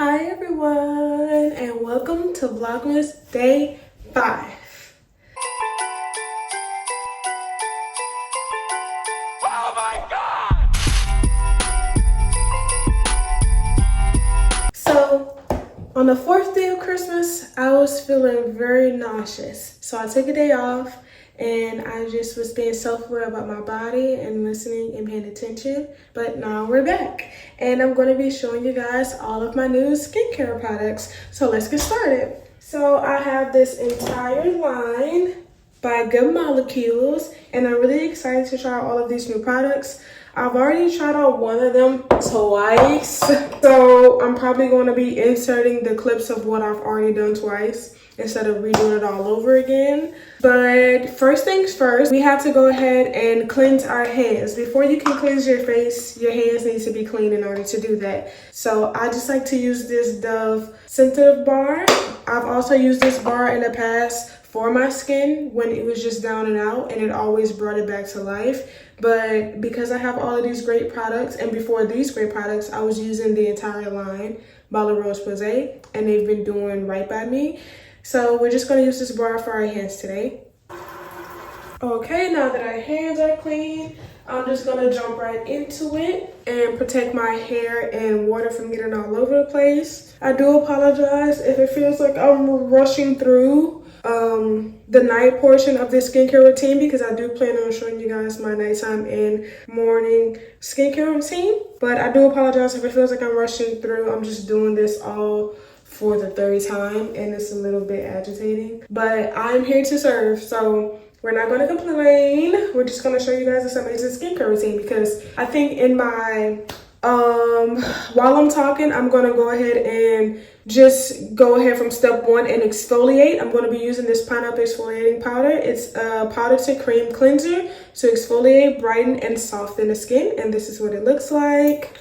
Hi everyone, and welcome to Vlogmas Day 5. Oh my God! So, on the 4th day of Christmas, I was feeling very nauseous. So I took a day off and I just was being self-aware about my body and listening and paying attention. But now we're back and I'm going to be showing you guys all of my new skincare products. So let's get started. So I have this entire line by Good Molecules and I'm really excited to try all of these new products. I've already tried out one of them twice, so I'm probably going to be inserting the clips of what I've already done twice instead of redoing it all over again. But first things first, we have to go ahead and cleanse our hands. Before you can cleanse your face, your hands need to be clean in order to do that. So I just like to use this Dove Sensitive Bar. I've also used this bar in the past for my skin when it was just down and out, and it always brought it back to life. But because I have all of these great products, and before these great products, I was using the entire line by La Roche-Posay, and they've been doing right by me. So we're just gonna use this bar for our hands today. Okay, now that our hands are clean, I'm just gonna jump right into it and protect my hair and water from getting all over the place. I do apologize if it feels like I'm rushing through the night portion of this skincare routine, because I do plan on showing you guys my nighttime and morning skincare routine. But I do apologize if it feels like I'm rushing through. I'm just doing this all for the third time and it's a little bit agitating. But I'm here to serve, so we're not going to complain. We're just going to show you guys this amazing skincare routine, because I think in my while I'm talking, I'm going to go ahead and just go ahead from step 1 and exfoliate. I'm going to be using this pineapple exfoliating powder. It's a powder to cream cleanser to exfoliate, brighten, and soften the skin. And this is what it looks like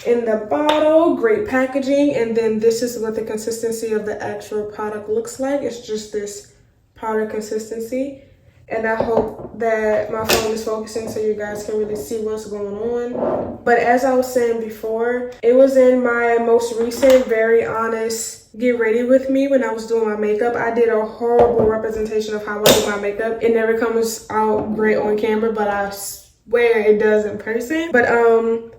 in the bottle. Great packaging. And then this is what the consistency of the actual product looks like. It's just this powder consistency. And I hope that my phone is focusing so you guys can really see what's going on. But as I was saying before, it was in my most recent, very honest get ready with me when I was doing my makeup. I did a horrible representation of how I do my makeup. It never comes out great on camera, but I swear it does in person. But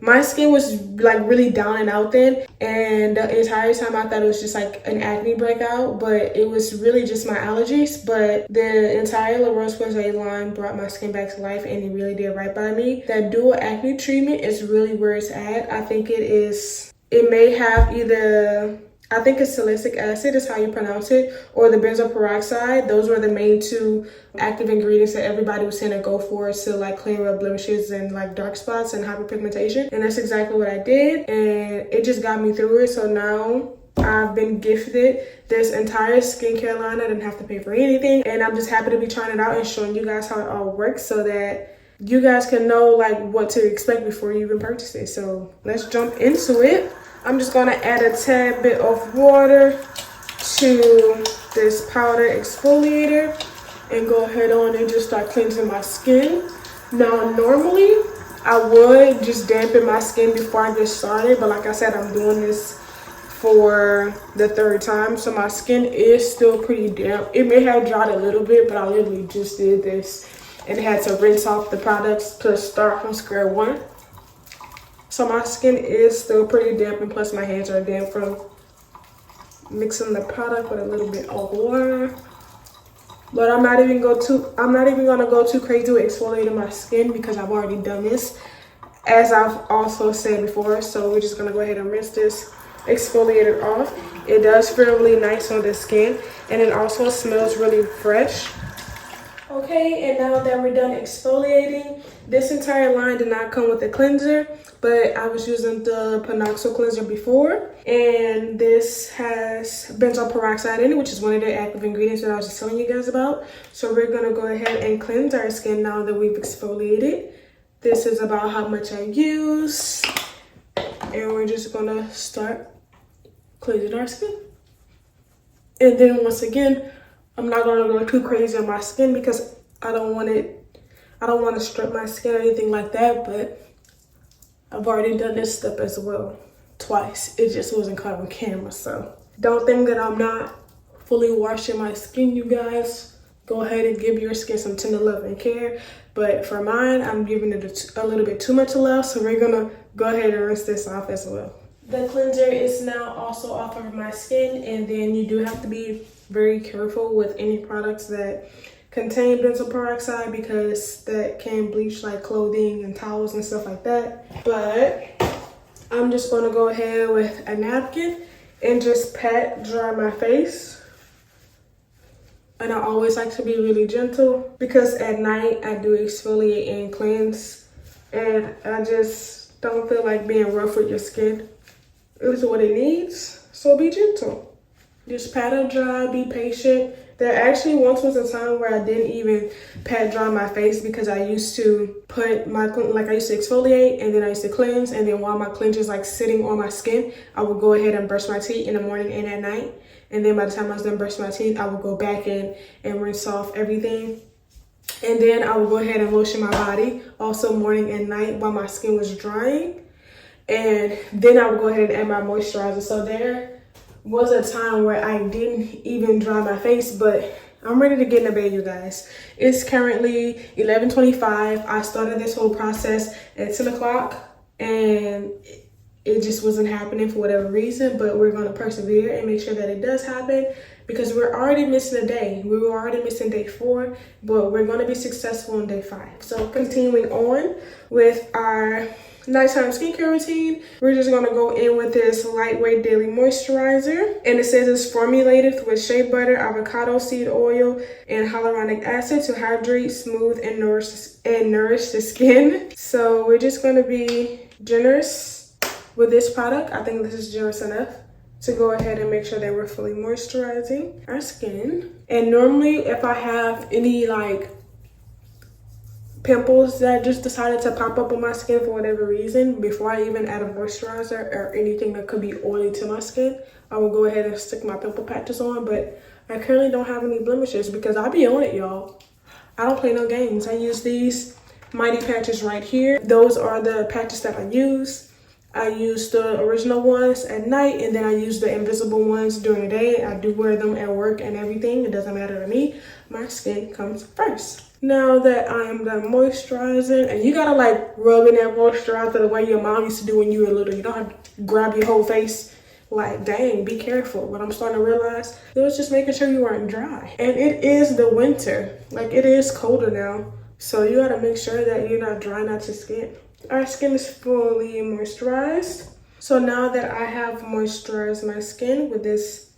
my skin was like really down and out then, and the entire time I thought it was just like an acne breakout, but it was really just my allergies. But the entire La Roche-Posay line brought my skin back to life, and it really did right by me. That dual acne treatment is really where it's at. I think it may have either, I think it's salicylic acid is how you pronounce it, or the benzoyl peroxide. Those were the main two active ingredients that everybody was saying to go for to like clear up blemishes and like dark spots and hyperpigmentation. And that's exactly what I did, and it just got me through it. So now I've been gifted this entire skincare line. I didn't have to pay for anything, and I'm just happy to be trying it out and showing you guys how it all works so that you guys can know like what to expect before you even purchase it. So let's jump into it. I'm just gonna add a tad bit of water to this powder exfoliator and go ahead on and just start cleansing my skin. Now, normally I would just dampen my skin before I get started, but like I said, I'm doing this for the third time, so my skin is still pretty damp. It may have dried a little bit, but I literally just did this and had to rinse off the products to start from square one. So my skin is still pretty damp, and plus my hands are damp from mixing the product with a little bit of water. But I'm not even gonna go too crazy with exfoliating my skin because I've already done this, as I've also said before. So we're just gonna go ahead and rinse this exfoliator off. It does feel really nice on the skin, and it also smells really fresh. Okay, and now that we're done exfoliating, this entire line did not come with a cleanser, but I was using the Panoxyl cleanser before, and this has benzoyl peroxide in it, which is one of the active ingredients that I was just telling you guys about. So we're gonna go ahead and cleanse our skin now that we've exfoliated. This is about how much I use, and we're just gonna start cleansing our skin. And then once again, I'm not gonna go too crazy on my skin because I don't want to strip my skin or anything like that, but I've already done this step as well twice. It just wasn't caught on camera. So don't think that I'm not fully washing my skin, you guys. Go ahead and give your skin some tender love and care. But for mine, I'm giving it a little bit too much love. So we're gonna go ahead and rinse this off as well. The cleanser is now also off of my skin, and then you do have to be very careful with any products that contain benzoyl peroxide because that can bleach like clothing and towels and stuff like that. But I'm just gonna go ahead with a napkin and just pat dry my face. And I always like to be really gentle because at night I do exfoliate and cleanse, and I just don't feel like being rough with your skin. It's what it needs, so be gentle. Just pat it dry, be patient. There actually once was a time where I didn't even pat dry my face because I used to put my, I used to exfoliate and then I used to cleanse, and then while my cleanser is like sitting on my skin, I would go ahead and brush my teeth in the morning and at night. And then by the time I was done brushing my teeth, I would go back in and rinse off everything. And then I would go ahead and lotion my body also morning and night while my skin was drying. And then I would go ahead and add my moisturizer. So there was a time where I didn't even dry my face, but I'm ready to get in the bed, you guys. It's currently 11:25. I started this whole process at 10 o'clock and it just wasn't happening for whatever reason, but we're going to persevere and make sure that it does happen because we're already missing a day. We were already missing day 4, but we're going to be successful on day 5. So continuing on with our nighttime skincare routine, we're just going to go in with this lightweight daily moisturizer, and it says it's formulated with shea butter, avocado seed oil, and hyaluronic acid to hydrate, smooth, and nourish the skin. So we're just going to be generous with this product. I think this is generous enough to go ahead and make sure that we're fully moisturizing our skin. And normally if I have any like pimples that just decided to pop up on my skin for whatever reason, before I even add a moisturizer or anything that could be oily to my skin, I will go ahead and stick my pimple patches on. But I currently don't have any blemishes because I be on it, y'all. I don't play no games. I use these mighty patches right here. Those are the patches that I use. I use the original ones at night, and then I use the invisible ones during the day. I do wear them at work and everything. It doesn't matter to me. My skin comes first. Now that I am done moisturizing, and you gotta like rub in that moisturizer the way your mom used to do when you were little. You don't have to grab your whole face. Like, dang, be careful. But I'm starting to realize it was just making sure you weren't dry. And it is the winter. Like, it is colder now. So you gotta make sure that you're not drying out your skin. Our skin is fully moisturized. So now that I have moisturized my skin with this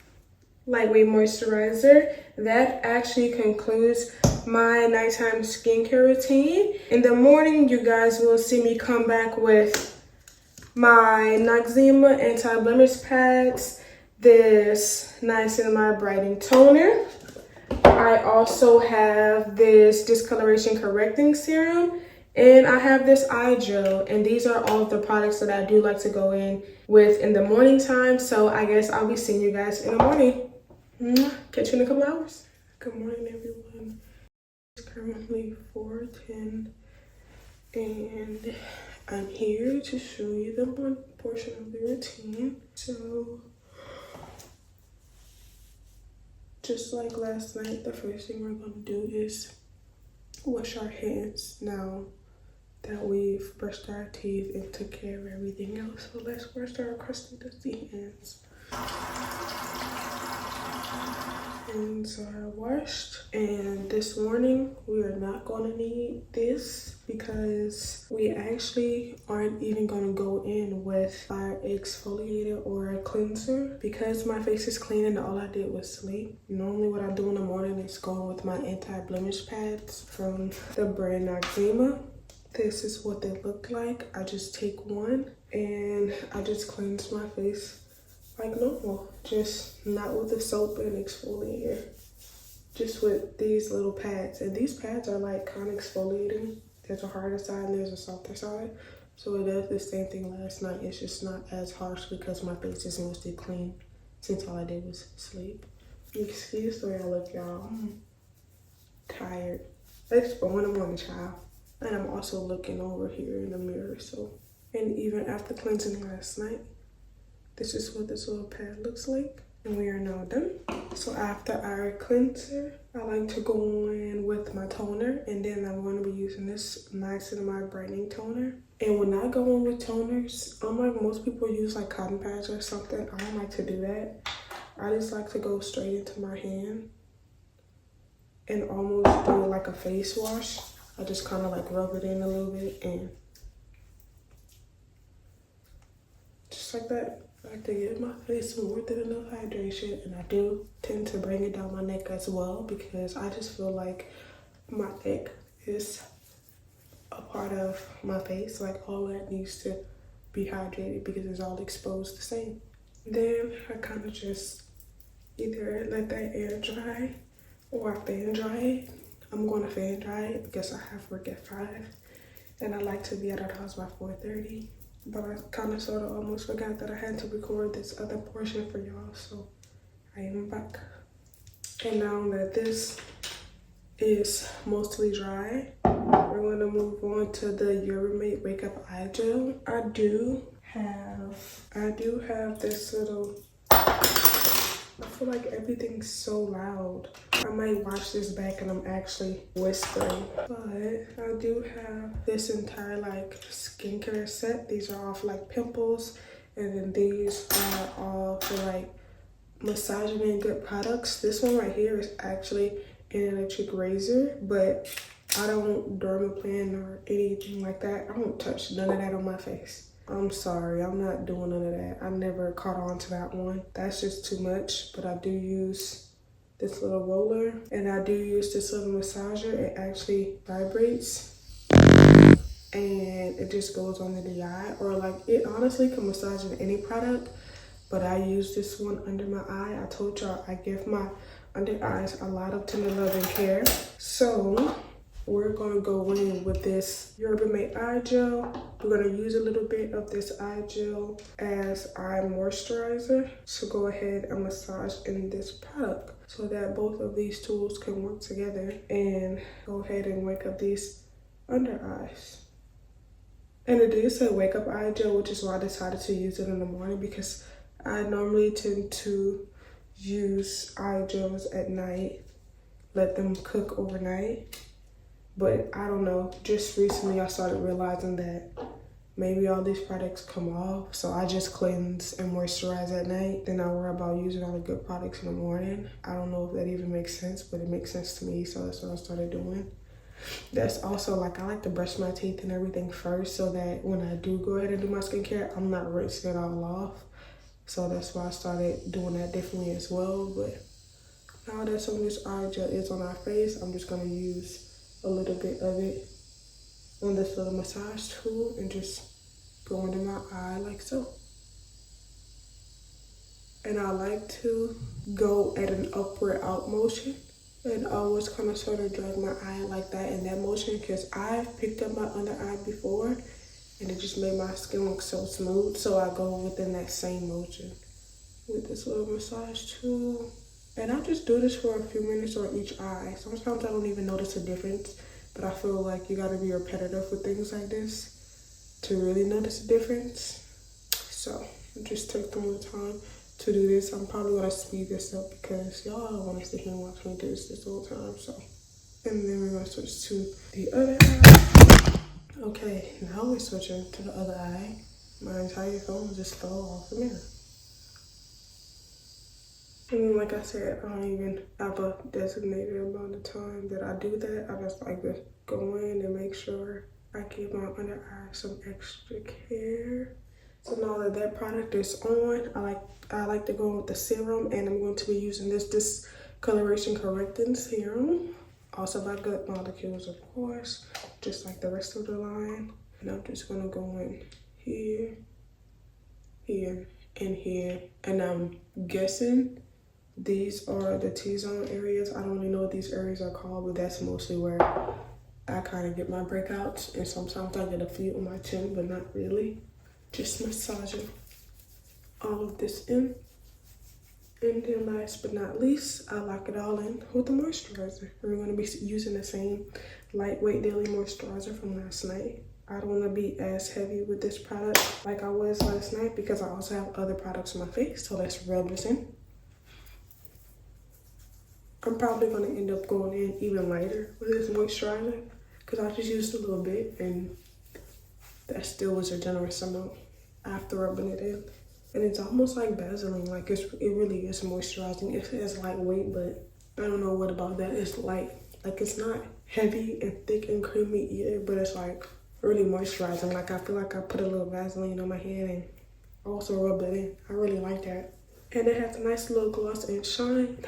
lightweight moisturizer, that actually concludes my nighttime skincare routine. In the morning, you guys will see me come back with my Ny'Reonna anti-blemish pads, this niacinamide brightening toner. I also have this discoloration correcting serum, and I have this eye gel, and these are all of the products that I do like to go in with in the morning time. So I guess I'll be seeing you guys in the morning. Catch you in a couple hours. Good morning, everyone. It's currently 4:10, and I'm here to show you the one portion of the routine. So just like last night, the first thing we're gonna do is wash our hands now that we've brushed our teeth and took care of everything else. So let's wash our crusty, dusty hands. Hands are washed, and this morning we are not going to need this because we actually aren't even going to go in with our exfoliator or a cleanser because my face is clean and all I did was sleep. Normally what I do in the morning is go with my anti-blemish pads from the brand Ny'Reonna. This is what they look like. I just take one and I just cleanse my face like normal, just not with the soap and exfoliator, just with these little pads. And these pads are like kind of exfoliating. There's a harder side and there's a softer side, so it does the same thing last night. It's just not as harsh because my face is mostly clean since all I did was sleep. Excuse the way I look, y'all. I'm tired. It's 4 in the morning, child. And I'm also looking over here in the mirror. So, and even after cleansing last night, This is what this little pad looks like. And we are now done. So after our cleanser, I like to go in with my toner, and then I'm going to be using this Niacinamide Brightening Toner. And when I go in with toners, unlike most people use like cotton pads or something, I don't like to do that. I just like to go straight into my hand and almost do it like a face wash. I just kind of like rub it in a little bit and just like that. I like to give my face more than enough hydration, and I do tend to bring it down my neck as well because I just feel like my neck is a part of my face. Like all that needs to be hydrated because it's all exposed the same. Then I kind of just either let that air dry or I fan dry it. I'm going to fan dry it because I have work at 5 and I like to be out of the house by 4:30. But I kind of sort of almost forgot that I had to record this other portion for y'all, so I am back. And now that this is mostly dry, we're going to move on to the Ny'Reonna Wake Up Eye Gel. I do have this little, I feel like everything's so loud. I might watch this back and I'm actually whispering, but I do have this entire like skincare set. These are all for like pimples, and then these are all for like massaging and good products. This one right here is actually an electric razor, but I don't dermaplane or anything like that. I don't touch none of that on my face. I'm sorry, I'm not doing none of that. I never caught on to that one. That's just too much, but I do use this little roller, and I do use this little massager. It actually vibrates, and it just goes under the eye, or like it honestly can massage in any product, but I use this one under my eye. I told y'all I give my under eyes a lot of tender love and care. So we're gonna go in with this Ny'Reonna eye gel. We're gonna use a little bit of this eye gel as eye moisturizer. So go ahead and massage in this product so that both of these tools can work together and go ahead and wake up these under eyes. And it did say wake up eye gel, which is why I decided to use it in the morning, because I normally tend to use eye gels at night, let them cook overnight. But I don't know, just recently I started realizing that maybe all these products come off, so I just cleanse and moisturize at night. Then I worry about using all the good products in the morning. I don't know if that even makes sense, but it makes sense to me, so that's what I started doing. That's also like, I like to brush my teeth and everything first so that when I do go ahead and do my skincare, I'm not rinsing it all off. So that's why I started doing that differently as well. But now that some of this eye gel is on our face, I'm just gonna use a little bit of it on this little massage tool and just go under my eye like so. And I like to go at an upward out motion and always kind of sort of drag my eye like that in that motion, because I've picked up my under eye before and it just made my skin look so smooth. So I go within that same motion with this little massage tool. And I just do this for a few minutes on each eye. Sometimes I don't even notice a difference, but I feel like you gotta be repetitive with things like this to really notice a difference. So just take the more time to do this. I'm probably gonna speed this up because y'all don't wanna sit here and watch me do this whole time. So, and then we're gonna switch to the other eye. Okay, now we're switching to the other eye. My entire phone just fell off the mirror. And then, like I said, I don't even have a designated amount of time that I do that. I just like to go in and make sure I give my under eye some extra care. So now that that product is on, I like to go with the serum, and I'm going to be using this discoloration correcting serum, also by Good Molecules, of course, just like the rest of the line. And I'm just gonna go in here, here, and here, and I'm guessing these are the T-zone areas. I don't really know what these areas are called, but that's mostly where I kind of get my breakouts. And sometimes I get a few on my chin, but not really. Just massaging all of this in. And then last but not least, I lock it all in with the moisturizer. And we're going to be using the same lightweight daily moisturizer from last night. I don't want to be as heavy with this product like I was last night because I also have other products on my face. So let's rub this in. I'm probably going to end up going in even lighter with this moisturizer because I just used a little bit and that still was a generous amount after rubbing it in. And it's almost like Vaseline, like it really is moisturizing. It says lightweight, but I don't know what about that. It's light, like it's not heavy and thick and creamy either, but it's like really moisturizing. Like I feel like I put a little Vaseline on my hand and also rubbed it in. I really like that. And it has a nice little gloss and shine.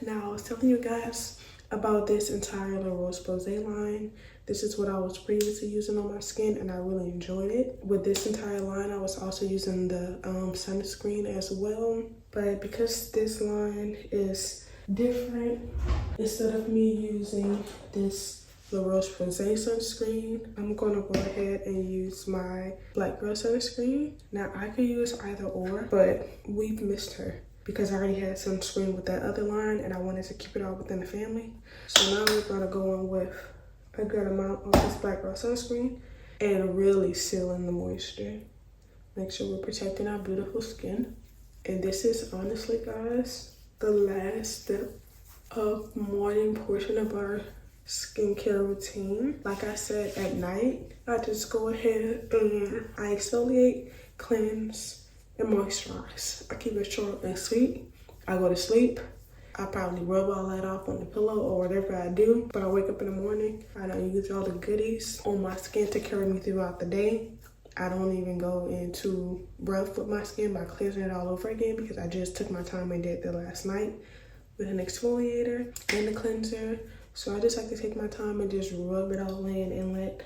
Now I was telling you guys about this entire La Roche-Posay line. This is what I was previously using on my skin and I really enjoyed it. With this entire line, I was also using the sunscreen as well. But because this line is different, instead of me using this La Roche-Posay sunscreen, I'm gonna go ahead and use my Black Girl sunscreen. Now I could use either or, but we've missed her because I already had sunscreen with that other line and I wanted to keep it all within the family. So now we're gonna go in with a good amount of this Black Girl sunscreen and really seal in the moisture. Make sure we're protecting our beautiful skin. And this is honestly, guys, the last step of morning portion of our skincare routine. Like I said, at night, I just go ahead and I exfoliate, cleanse, and moisturize. I keep it short and sweet. I go to sleep. I probably rub all that off on the pillow or whatever I do. But I wake up in the morning. I don't use all the goodies on my skin to carry me throughout the day. I don't even go into rough with my skin by cleansing it all over again because I just took my time and did that last night with an exfoliator and a cleanser. So I just like to take my time and just rub it all in and let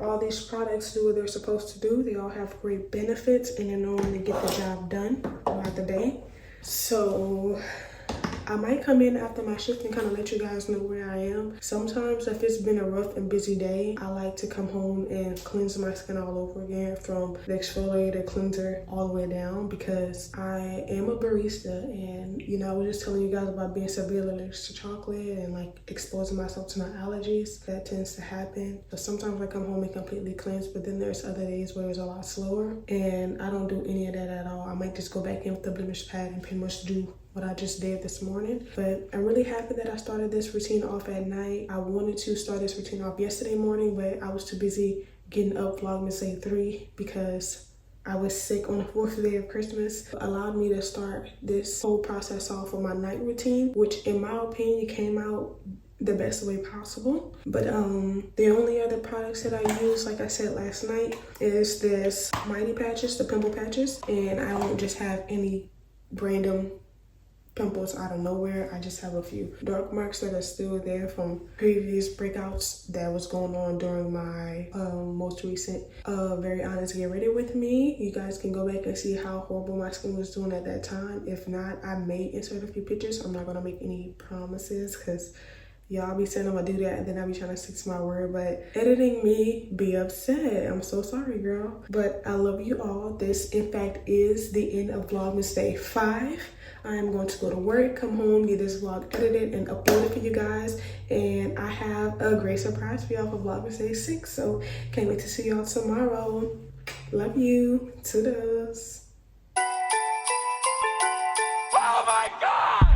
all these products do what they're supposed to do. They all have great benefits and they're known to get the job done throughout the day. So I might come in after my shift and kind of let you guys know where I am. Sometimes if it's been a rough and busy day, I like to come home and cleanse my skin all over again from the exfoliator, cleanser, all the way down because I am a barista and, you know, I was just telling you guys about being severely allergic to chocolate and like exposing myself to my allergies. That tends to happen. So sometimes I come home and completely cleanse, but then there's other days where it's a lot slower and I don't do any of that at all. I might just go back in with the blemish pad and pretty much do what I just did this morning. But I'm really happy that I started this routine off at night. I wanted to start this routine off yesterday morning, but I was too busy getting up Vlogmas Day 3 because I was sick on the 4th day of Christmas. It allowed me to start this whole process off of my night routine, which in my opinion came out the best way possible. But the only other products that I use, like I said last night, is this Mighty Patches, the pimple patches, and I don't just have any random pimples out of nowhere. I just have a few dark marks that are still there from previous breakouts that was going on during my most recent Very Honest Get Ready With Me. You guys can go back and see how horrible my skin was doing at that time. If not, I may insert a few pictures. I'm not gonna make any promises because y'all be saying I'm gonna do that and then I'll be trying to stick to my word, but editing me be upset. I'm so sorry, girl. But I love you all. This, in fact, is the end of Vlogmas Day 5. I am going to go to work, come home, get this vlog edited and uploaded for you guys. And I have a great surprise for y'all for Vlogmas Day 6. So can't wait to see y'all tomorrow. Love you. Toodles. Oh my God!